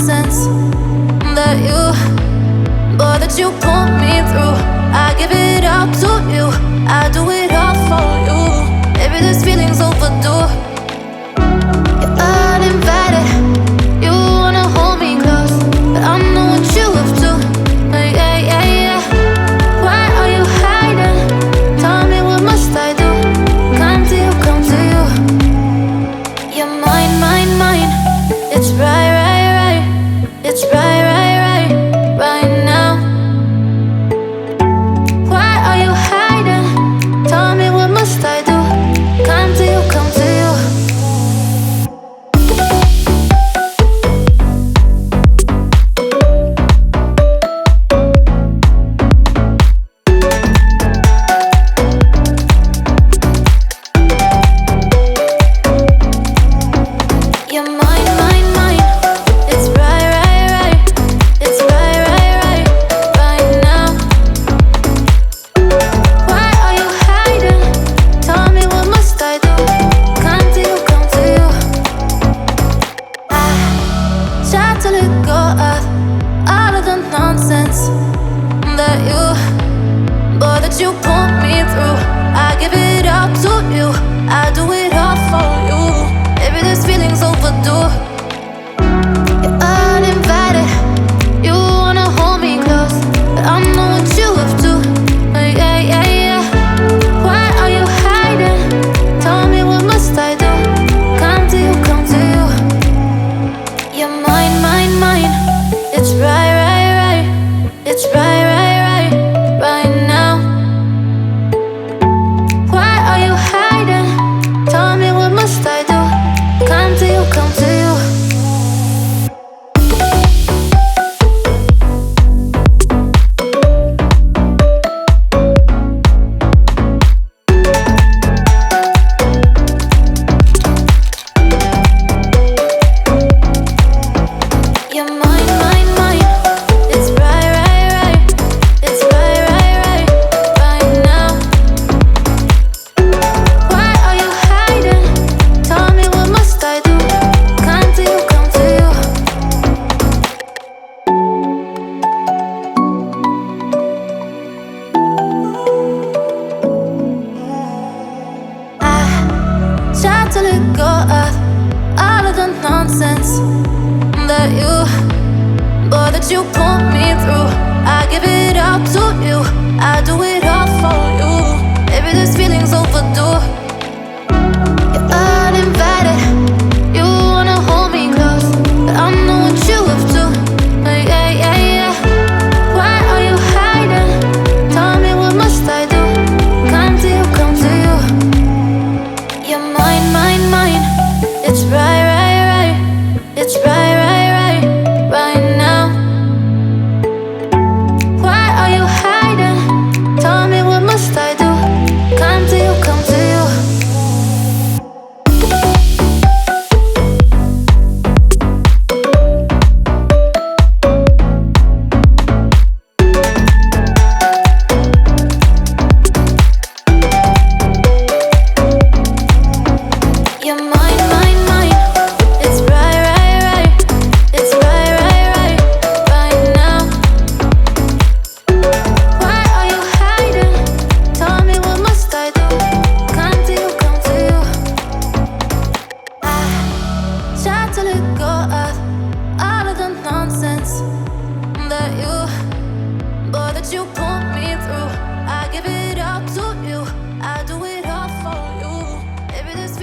nonsense that you put me through. I give it all to you, I do it all for you. Maybe this feeling's overdue. You're uninvited, you wanna hold me close, but I know what you have to. Yeah, yeah, yeah. Why are you hiding? Tell me, what must I do? Come to you, come to you. You're mine, mine, mine. It's right, right, right. It's right, right, right, right now. Why are you hiding? Tell me, what must I do? Come to you, come to you. You're mine, mine, mine. It's right, right, right. It's right, right, right, right now. Why are you hiding? Tell me, what must I do? Come to you, come to you. I try to let go of all of the nonsense that you put me through. I give it all to you, I do it all for you. Maybe this feeling's overdue. You're uninvited, you wanna hold me close, but I know what you have to. Yeah, yeah, yeah. Why are you hiding? Tell me, what must I do? Come to you, come to you. You're mine, mine, mine. It's right, right, right. It's right, right, right, right now. Why are you hiding? Tell me, what must I do? Come to you, come to you. You're mine, mine, mine. It's right, right, right. It's right, right, right, right now. Why are you hiding? Tell me, what must I do? Come to you, come to you. I try to let go of all of the nonsense that you put me through. I give it all to you, I do it all for you. Maybe this feeling's overdue. You're uninvited, you wanna hold me close, but I know what you have to. Yeah, yeah, yeah. Why are you hiding? Tell me, what must I do? Come to you, come to you. You're mine, mine, mine. It's right, right, right. It's right, right, right, right now. Why are you hiding? Tell me, what must I do? Come to you, come to you. You're mine, mine, mine. It's right, right, right. It's right, right, right, right now. Why are you hiding? Tell me, what must I do? Come to you, come to you. I try to let go of all of the nonsense that you put me through. I give it all to you, I do it all for you. Maybe this